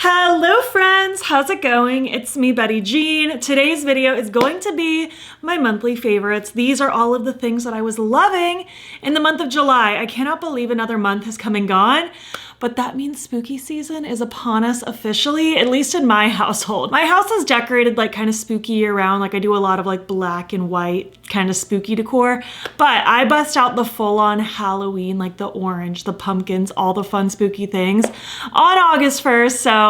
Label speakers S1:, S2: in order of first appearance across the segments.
S1: Hello friends, how's it going? It's me, Betty Jean. Today's video is going to be my monthly favorites. These are all of the things that I was loving in the month of July. I cannot believe another month has come and gone, but that means spooky season is upon us officially, at least in my household. My house is decorated like kind of spooky year round. Like I do a lot of like black and white kind of spooky decor, but I bust out the full-on Halloween, like the orange, the pumpkins, all the fun spooky things on August 1st. So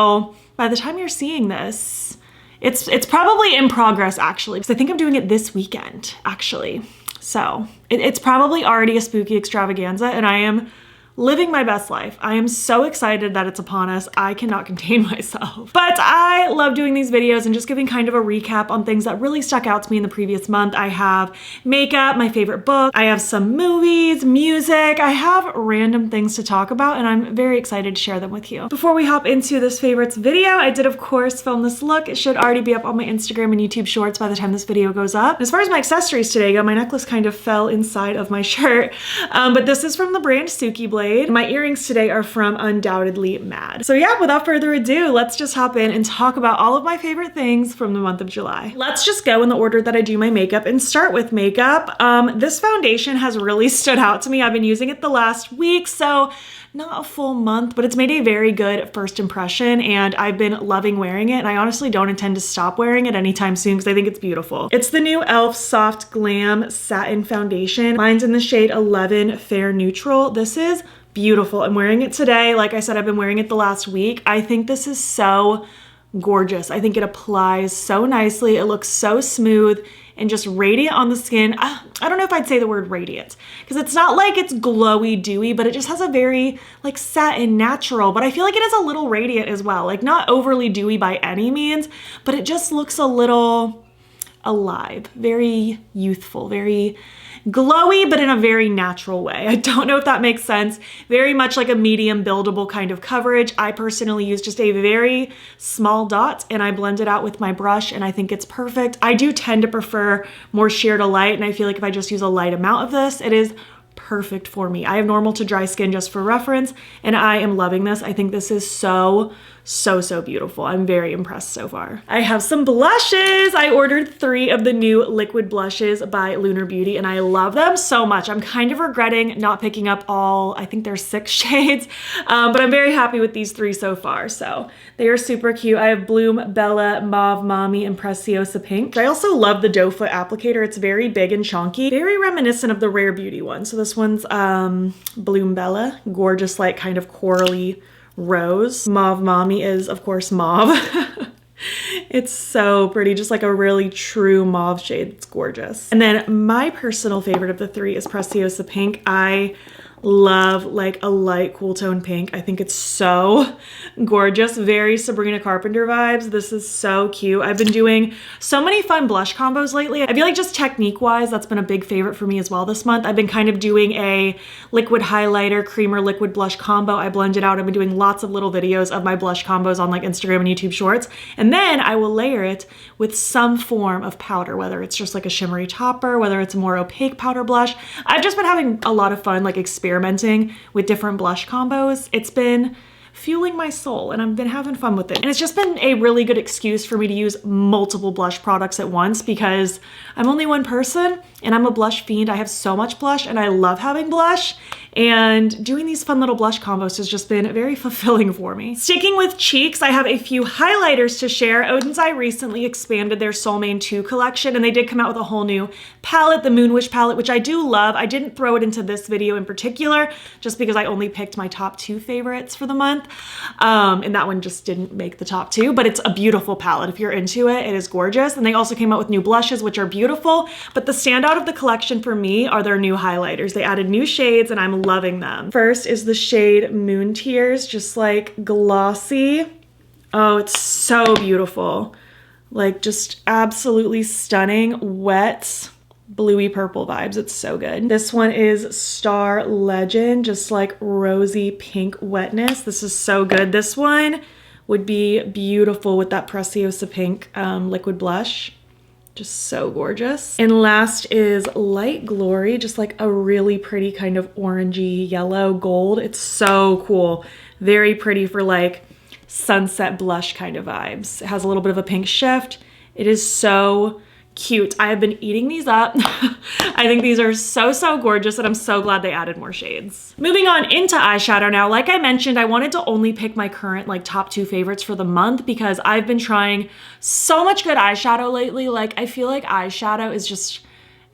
S1: by the time you're seeing this, it's probably in progress actually, because I think I'm doing it this weekend actually. So it's probably already a spooky extravaganza and I am living my best life. I am so excited that it's upon us. I cannot contain myself. But I love doing these videos and just giving kind of a recap on things that really stuck out to me in the previous month. I have makeup, my favorite book, I have some movies, music, I have random things to talk about and I'm very excited to share them with you. Before we hop into this favorites video, I did of course film this look. It should already be up on my Instagram and YouTube shorts by the time this video goes up. As far as my accessories today go, my necklace kind of fell inside of my shirt, but this is from the brand Suki Blade. My earrings today are from Undoubtedly Mad. So yeah, without further ado, let's just hop in and talk about all of my favorite things from the month of July. Let's just go in the order that I do my makeup and start with makeup. This foundation has really stood out to me. I've been using it the last week, so not a full month, but it's made a very good first impression and I've been loving wearing it and I honestly don't intend to stop wearing it anytime soon because I think it's beautiful. It's the new e.l.f. Soft Glam Satin Foundation. Mine's in the shade 11 Fair Neutral. This is beautiful. I'm wearing it today. Like I said, I've been wearing it the last week. I think this is so gorgeous. I think it applies so nicely. It looks so smooth and just radiant on the skin. I don't know if I'd say the word radiant because it's not like it's glowy dewy, but it just has a very like satin natural, but I feel like it is a little radiant as well. Like not overly dewy by any means, but it just looks a little alive, very youthful, very glowy, but in a very natural way. I don't know if that makes sense. Very much like a medium buildable kind of coverage. I personally use just a very small dot and I blend it out with my brush and I think it's perfect. I do tend to prefer more sheer to light and I feel like if I just use a light amount of this, it is perfect for me. I have normal to dry skin just for reference and I am loving this. I think this is so beautiful. I'm very impressed so far. I have some blushes. I ordered 3 of the new liquid blushes by Lunar Beauty and I love them so much. I'm kind of regretting not picking up all, I think there's 6 shades, but I'm very happy with these 3 so far. So they are super cute. I have Bloom Bella, Mauve Mommy, and Preciosa Pink. I also love the doe foot applicator. It's very big and chunky, very reminiscent of the Rare Beauty one. So this one's Bloom Bella, gorgeous like kind of corally rose. Mauve Mommy is of course mauve. It's so pretty, just like a really true mauve shade. It's gorgeous. And then my personal favorite of the 3 is Preciosa Pink. I love like a light cool tone pink. I think it's so gorgeous. Very Sabrina Carpenter vibes. This is so cute. I've been doing so many fun blush combos lately. I feel like just technique wise, that's been a big favorite for me as well this month. I've been kind of doing a liquid highlighter, creamer, liquid blush combo. I blend it out. I've been doing lots of little videos of my blush combos on like Instagram and YouTube shorts. And then I will layer it with some form of powder, whether it's just like a shimmery topper, whether it's a more opaque powder blush. I've just been having a lot of fun like experimenting with different blush combos. It's been fueling my soul and I've been having fun with it. And it's just been a really good excuse for me to use multiple blush products at once because I'm only one person and I'm a blush fiend. I have so much blush and I love having blush. And doing these fun little blush combos has just been very fulfilling for me. Sticking with cheeks, I have a few highlighters to share. Oden's Eye recently expanded their Soul Mane 2 collection and they did come out with a whole new palette, the Moonwish palette, which I do love. I didn't throw it into this video in particular just because I only picked my top 2 favorites for the month. And that one just didn't make the top 2, but it's a beautiful palette. If you're into it, it is gorgeous. And they also came out with new blushes, which are beautiful. But the standout of the collection for me are their new highlighters. They added new shades and I'm loving them. First is the shade Moon Tears, just like glossy. Oh, it's so beautiful. Like just absolutely stunning, wet, bluey purple vibes. It's so good. This one is Star Legend, just like rosy pink wetness. This is so good. This one would be beautiful with that Preciosa Pink liquid blush. Just so gorgeous. And last is Light Glory, just like a really pretty kind of orangey yellow gold. It's so cool. Very pretty for like sunset blush kind of vibes. It has a little bit of a pink shift. It is so cute. I have been eating these up. I think these are so, so gorgeous, and I'm so glad they added more shades. Moving on into eyeshadow now. Like I mentioned, I wanted to only pick my current like top 2 favorites for the month because I've been trying so much good eyeshadow lately. Like I feel like eyeshadow is just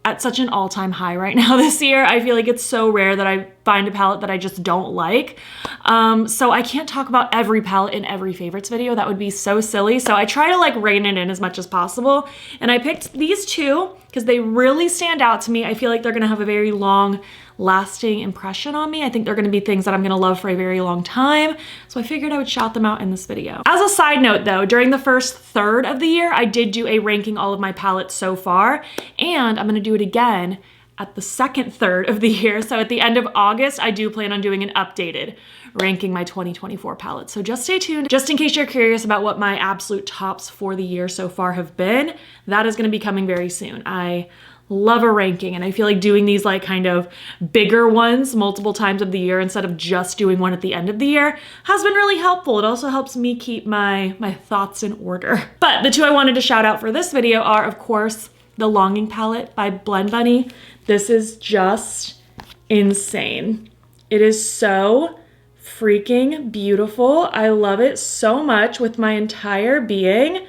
S1: at such an all-time high right now this year. I feel like it's so rare that I find a palette that I just don't like. So I can't talk about every palette in every favorites video. That would be so silly. So I try to like rein it in as much as possible. And I picked these 2 because they really stand out to me. I feel like they're gonna have a very long lasting impression on me. I think they're gonna be things that I'm gonna love for a very long time. So I figured I would shout them out in this video. As a side note though, during the first third of the year, I did do a ranking all of my palettes so far, and I'm gonna do it again at the second third of the year. So at the end of August, I do plan on doing an updated ranking my 2024 palettes. So just stay tuned. Just in case you're curious about what my absolute tops for the year so far have been, that is gonna be coming very soon. I love a ranking, and I feel like doing these like kind of bigger ones multiple times of the year instead of just doing one at the end of the year has been really helpful. It also helps me keep my thoughts in order. But the 2 I wanted to shout out for this video are, of course, the Longing palette by Blend Bunny. This is just insane. It is so freaking beautiful. I love it so much with my entire being.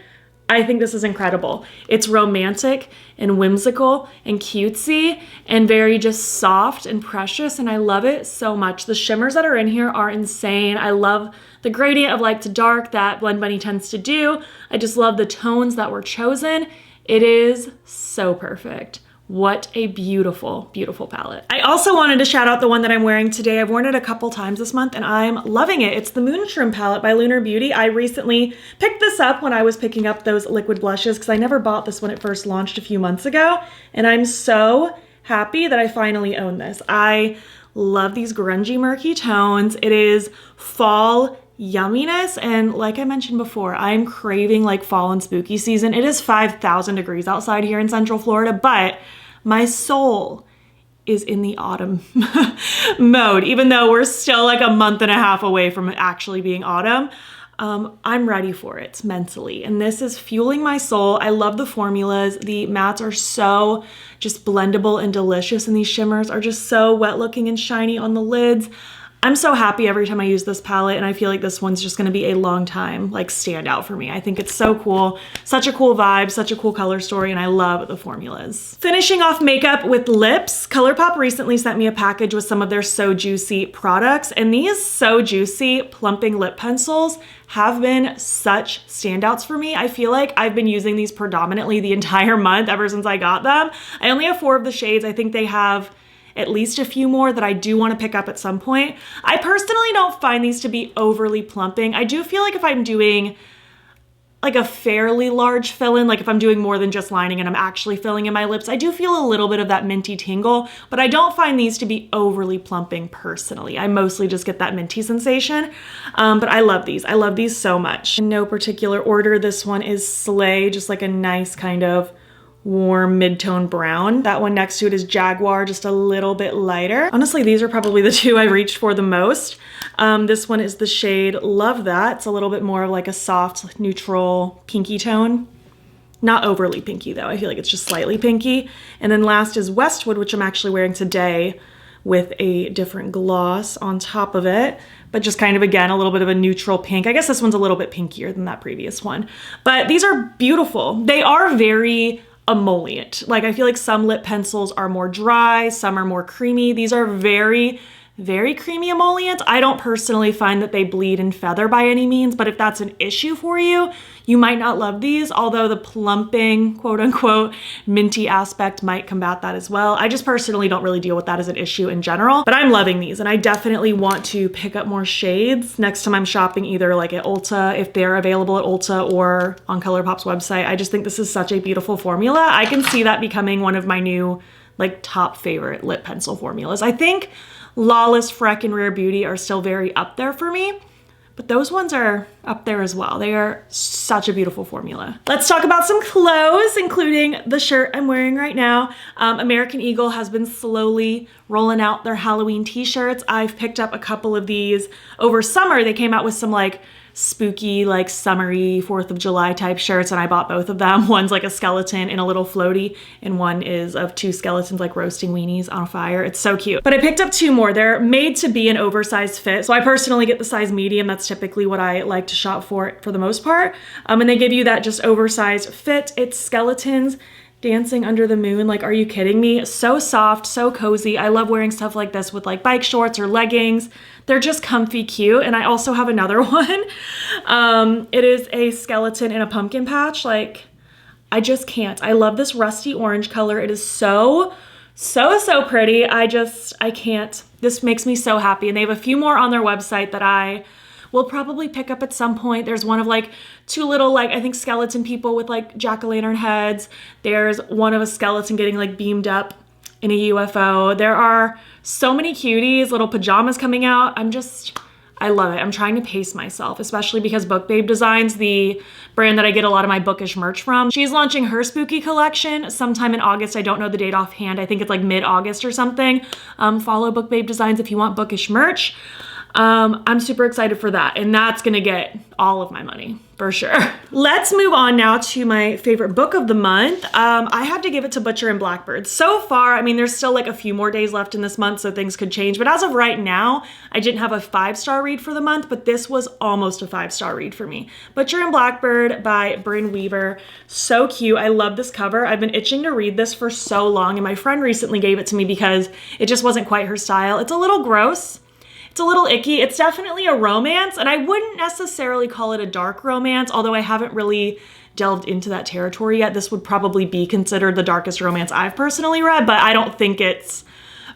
S1: I think this is incredible. It's romantic and whimsical and cutesy and very just soft and precious, and I love it so much. The shimmers that are in here are insane. I love the gradient of light to dark that Blend Bunny tends to do. I just love the tones that were chosen. It is so perfect. What a beautiful, beautiful palette. I also wanted to shout out the one that I'm wearing today. I've worn it a couple times this month and I'm loving it. It's the Moonshroom palette by Lunar Beauty. I recently picked this up when I was picking up those liquid blushes because I never bought this when it first launched a few months ago. And I'm so happy that I finally own this. I love these grungy, murky tones. It is fall yumminess, and like I mentioned before, I'm craving like fall and spooky season. It is 5,000 degrees outside here in Central Florida, but my soul is in the autumn mode, even though we're still like a month and a half away from it actually being autumn. I'm ready for it mentally, and this is fueling my soul. I love the formulas. The mattes are so just blendable and delicious, and these shimmers are just so wet looking and shiny on the lids. I'm so happy every time I use this palette, and I feel like this one's just gonna be a long time like standout for me. I think it's so cool, such a cool vibe, such a cool color story, and I love the formulas. Finishing off makeup with lips, ColourPop recently sent me a package with some of their So Juicy products, and these So Juicy plumping lip pencils have been such standouts for me. I feel like I've been using these predominantly the entire month ever since I got them. I only have 4 of the shades. I think they have at least a few more that I do want to pick up at some point. I personally don't find these to be overly plumping. I do feel like if I'm doing like a fairly large fill-in, like if I'm doing more than just lining and I'm actually filling in my lips, I do feel a little bit of that minty tingle, but I don't find these to be overly plumping personally. I mostly just get that minty sensation, but I love these. I love these so much. In no particular order, this one is Slay, just like a nice kind of warm mid-tone brown. That one next to it is Jaguar, just a little bit lighter. Honestly, these are probably the 2 I reached for the most. This one is the shade Love That. It's a little bit more of like a soft, neutral, pinky tone. Not overly pinky though. I feel like it's just slightly pinky. And then last is Westwood, which I'm actually wearing today with a different gloss on top of it, but just kind of, again, a little bit of a neutral pink. I guess this one's a little bit pinkier than that previous one. But these are beautiful. They are very emollient. Like I feel like some lip pencils are more dry, some are more creamy. These are very, very creamy emollient. I don't personally find that they bleed and feather by any means, but if that's an issue for you, you might not love these, although the plumping, quote unquote, minty aspect might combat that as well. I just personally don't really deal with that as an issue in general, but I'm loving these and I definitely want to pick up more shades next time I'm shopping, either like at Ulta, if they're available at Ulta, or on ColourPop's website. I just think this is such a beautiful formula. I can see that becoming one of my new like top favorite lip pencil formulas. I think Lawless, Freck, and Rare Beauty are still very up there for me, but those ones are up there as well. They are such a beautiful formula. Let's talk about some clothes, including the shirt I'm wearing right now. American Eagle has been slowly rolling out their Halloween t-shirts. I've picked up a couple of these over summer. They came out with some like spooky, like summery 4th of July type shirts, and I bought both of them. One's like a skeleton in a little floaty, and one is of two skeletons like roasting weenies on a fire. It's so cute. But I picked up two more. They're made to be an oversized fit. So I personally get the size medium. That's typically what I like to shop for the most part. And they give you that just oversized fit. It's skeletons dancing under the moon. Like, are you kidding me? So soft, so cozy. I love wearing stuff like this with like bike shorts or leggings. They're just comfy cute. And I also have another one. It is a skeleton in a pumpkin patch. Like, I just can't. I love this rusty orange color. It is so pretty. I can't. This makes me so happy. And they have a few more on their website that I will probably pick up at some point. There's one of like two little, like, I think skeleton people with like jack-o'-lantern heads. There's one of a skeleton getting like beamed up in a UFO. There are so many cuties, little pajamas coming out. I love it. I'm trying to pace myself, especially because Book Babe Designs, the brand that I get a lot of my bookish merch from, she's launching her spooky collection sometime in August. I don't know the date offhand. I think it's like mid-August or something. Follow Book Babe Designs if you want bookish merch. I'm super excited for that, and that's gonna get all of my money for sure. Let's move on now to my favorite book of the month. I had to give it to Butcher and Blackbird. So far, I mean, there's still like a few more days left in this month, so things could change, but as of right now, I didn't have a 5-star read for the month, but this was almost a 5-star read for me. Butcher and Blackbird by Brynne Weaver. So cute. I love this cover. I've been itching to read this for so long, and my friend recently gave it to me because it just wasn't quite her style. It's a little gross. It's a little icky. It's definitely a romance, and I wouldn't necessarily call it a dark romance, although I haven't really delved into that territory yet. This would probably be considered the darkest romance I've personally read, but I don't think it's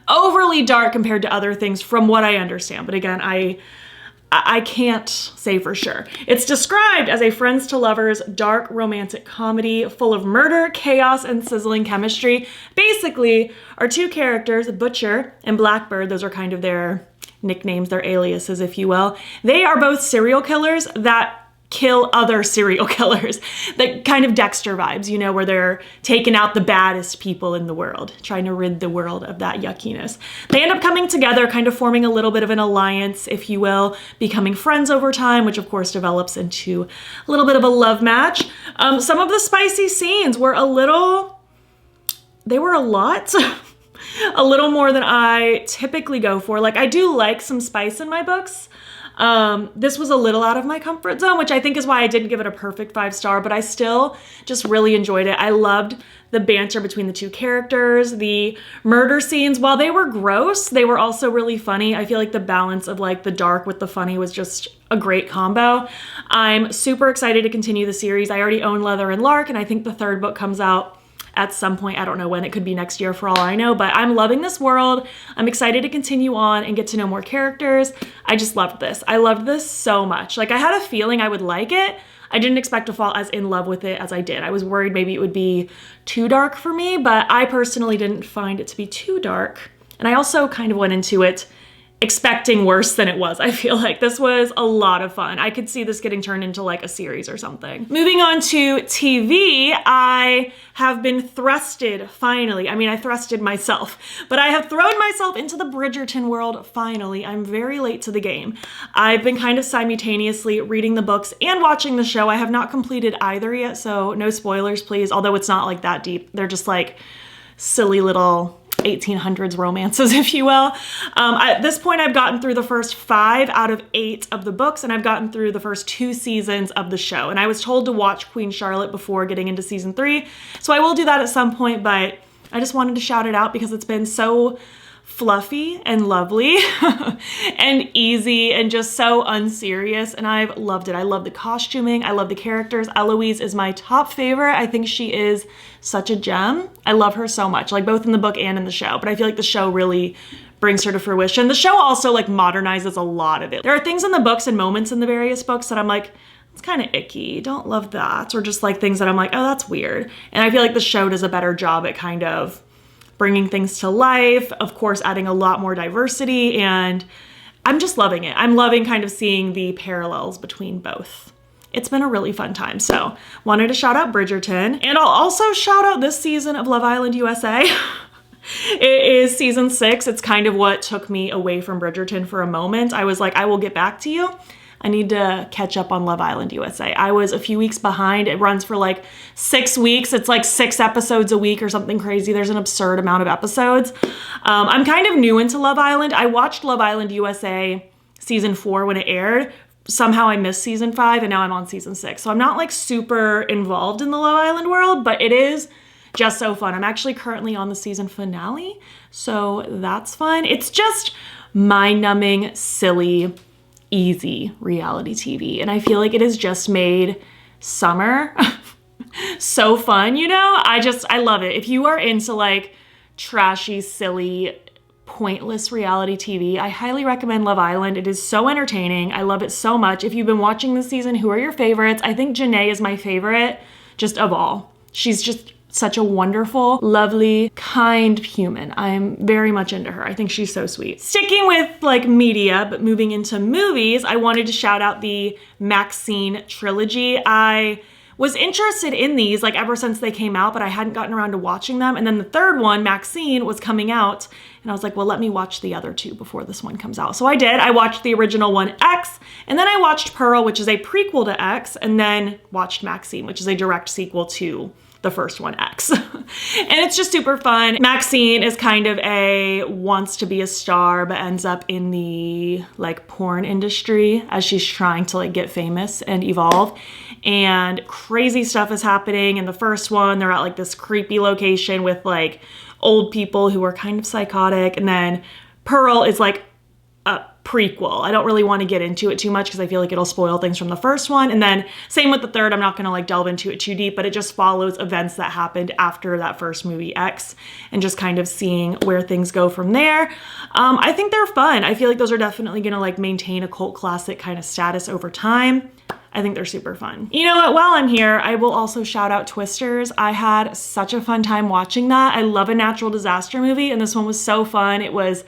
S1: overly dark compared to other things from what I understand. But again, I can't say for sure. It's described as a friends to lovers dark romantic comedy full of murder, chaos, and sizzling chemistry. Basically, our two characters, Butcher and Blackbird, those are kind of their nicknames, their aliases, if you will. They are both serial killers that kill other serial killers. That kind of Dexter vibes, you know, where they're taking out the baddest people in the world, trying to rid the world of that yuckiness. They end up coming together, kind of forming a little bit of an alliance, if you will, becoming friends over time, which of course develops into a little bit of a love match. Some of the spicy scenes were a lot. A little more than I typically go for. Like, I do like some spice in my books. This was a little out of my comfort zone, which I think is why I didn't give it a perfect 5-star, but I still just really enjoyed it. I loved the banter between the two characters. The murder scenes, while they were gross, they were also really funny. I feel like the balance of like the dark with the funny was just a great combo. I'm super excited to continue the series. I already own Leather and Lark, and I think the 3rd book comes out at some point. I don't know when. It could be next year for all I know, but I'm loving this world. I'm excited to continue on and get to know more characters. I just loved this. I loved this so much. Like, I had a feeling I would like it. I didn't expect to fall as in love with it as I did. I was worried maybe it would be too dark for me, but I personally didn't find it to be too dark. And I also kind of went into it expecting worse than it was. I feel like this was a lot of fun. I could see this getting turned into like a series or something. Moving on to TV, I have been thrusted finally. I mean, I thrusted myself, but I have thrown myself into the Bridgerton world finally. I'm very late to the game. I've been kind of simultaneously reading the books and watching the show. I have not completed either yet, so no spoilers, please. Although it's not like that deep. They're just like silly little 1800s romances, if you will. At this point, I've gotten through the first 5 out of 8 of the books, and I've gotten through the first 2 seasons of the show. And I was told to watch Queen Charlotte before getting into season 3, so I will do that at some point, but I just wanted to shout it out because it's been so fluffy and lovely and easy and just so unserious, and I've loved it. I love the costuming. I love the characters. Eloise is my top favorite. I think she is such a gem. I love her so much, like both in the book and in the show, but I feel like the show really brings her to fruition. The show also like modernizes a lot of it. There are things in the books and moments in the various books that I'm like, it's kind of icky, don't love that, or just like things that I'm like, oh, that's weird. And I feel like the show does a better job at kind of bringing things to life, of course, adding a lot more diversity, and I'm just loving it. I'm loving kind of seeing the parallels between both. It's been a really fun time, so wanted to shout out Bridgerton, and I'll also shout out this season of Love Island USA. It is season 6. It's kind of what took me away from Bridgerton for a moment. I was like, I will get back to you. I need to catch up on Love Island USA. I was a few weeks behind. It runs for like 6 weeks. It's like 6 episodes a week or something crazy. There's an absurd amount of episodes. I'm kind of new into Love Island. I watched Love Island USA season 4 when it aired. Somehow I missed season 5 and now I'm on season 6. So I'm not like super involved in the Love Island world, but it is just so fun. I'm actually currently on the season finale, so that's fun. It's just mind-numbing, silly, easy reality TV. And I feel like it has just made summer so fun, you know? I love it. If you are into like trashy, silly, pointless reality TV, I highly recommend Love Island. It is so entertaining. I love it so much. If you've been watching this season, who are your favorites? I think Janae is my favorite, just of all. She's just such a wonderful, lovely, kind human. I'm very much into her. I think she's so sweet. Sticking with like media, but moving into movies, I wanted to shout out the Maxine Trilogy. I was interested in these like ever since they came out, but I hadn't gotten around to watching them. And then the third one, Maxine, was coming out. And I was like, well, let me watch the other 2 before this one comes out. So I did. I watched the original one, X, and then I watched Pearl, which is a prequel to X, and then watched Maxine, which is a direct sequel to the first one, X. And it's just super fun. Maxine is kind of wants to be a star, but ends up in the like porn industry as she's trying to like get famous and evolve. And crazy stuff is happening. In the first one, they're at like this creepy location with like old people who are kind of psychotic. And then Pearl is like a prequel. I don't really want to get into it too much because I feel like it'll spoil things from the first one. And then same with the third, I'm not going to like delve into it too deep, but it just follows events that happened after that first movie, X, and just kind of seeing where things go from there. I think they're fun. I feel like those are definitely going to like maintain a cult classic kind of status over time. I think they're super fun. You know what? While I'm here, I will also shout out Twisters. I had such a fun time watching that. I love a natural disaster movie, and this one was so fun. It was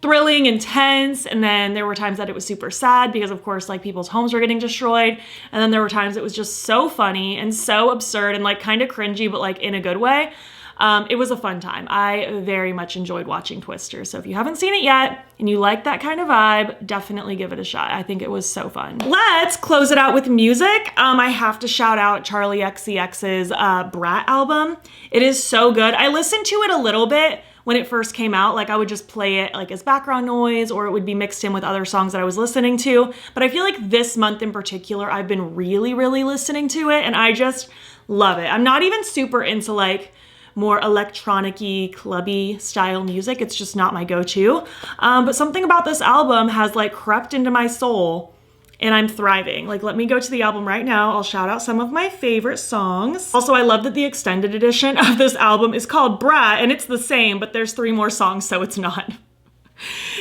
S1: thrilling, intense, and then there were times that it was super sad because of course like people's homes were getting destroyed, and then there were times it was just so funny and so absurd and like kind of cringy, but like in a good way. It was a fun time. I very much enjoyed watching Twisters. So if you haven't seen it yet and you like that kind of vibe, definitely give it a shot. I think it was so fun. Let's close it out with music. I have to shout out Charli XCX's Brat album. It is so good. I listened to it a little bit when it first came out. Like I would just play it like as background noise, or it would be mixed in with other songs that I was listening to. But I feel like this month in particular, I've been really listening to it, and I just love it. I'm not even super into like more electronic-y, clubby style music. It's just not my go-to. But something about this album has like crept into my soul, and I'm thriving. Like, let me go to the album right now. I'll shout out some of my favorite songs. Also, I love that the extended edition of this album is called Brat, and it's the same, but there's 3 more songs, so it's not.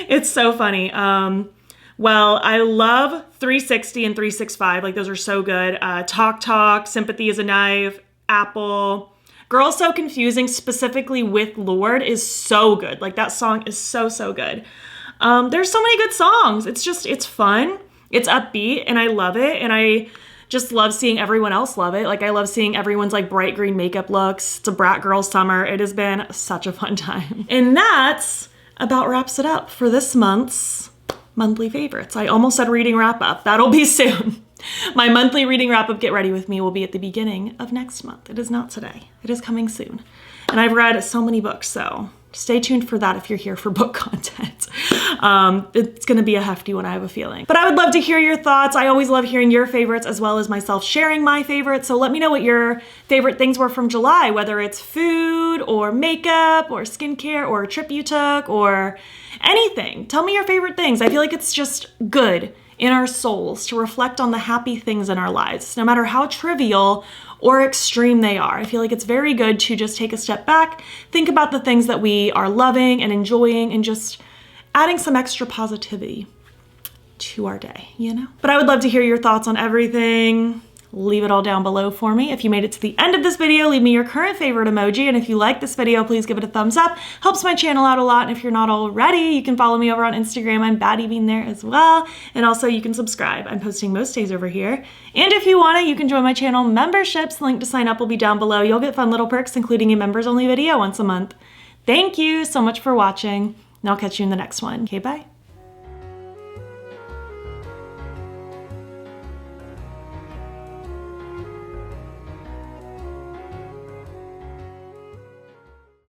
S1: It's so funny. Well, I love 360 and 365. Like, those are so good. Talk Talk, Sympathy is a Knife, Apple. Girl So Confusing, specifically with Lorde, is so good. Like, that song is so good. There's so many good songs. It's fun. It's upbeat, and I love it, and I just love seeing everyone else love it. Like, I love seeing everyone's like bright green makeup looks. It's a brat girl summer. It has been such a fun time. And that's about wraps it up for this month's monthly favorites. I almost said reading wrap up. That'll be soon. My monthly reading wrap up, get ready with me, will be at the beginning of next month. It is not today. It is coming soon. And I've read so many books, so stay tuned for that if you're here for book content. It's gonna be a hefty one, I have a feeling. But I would love to hear your thoughts. I always love hearing your favorites as well as myself sharing my favorites. So let me know what your favorite things were from July, whether it's food or makeup or skincare or a trip you took or anything. Tell me your favorite things. I feel like it's just good in our souls to reflect on the happy things in our lives, no matter how trivial or extreme they are. I feel like it's very good to just take a step back, think about the things that we are loving and enjoying, and just adding some extra positivity to our day, you know? But I would love to hear your thoughts on everything. Leave it all down below for me. If you made it to the end of this video, leave me your current favorite emoji. And if you like this video, please give it a thumbs up. Helps my channel out a lot. And if you're not already, you can follow me over on Instagram. I'm BATTYBEAN there as well. And also you can subscribe. I'm posting most days over here. And if you want to, you can join my channel memberships. The link to sign up will be down below. You'll get fun little perks, including a members only video once a month. Thank you so much for watching, and I'll catch you in the next one. Okay, bye.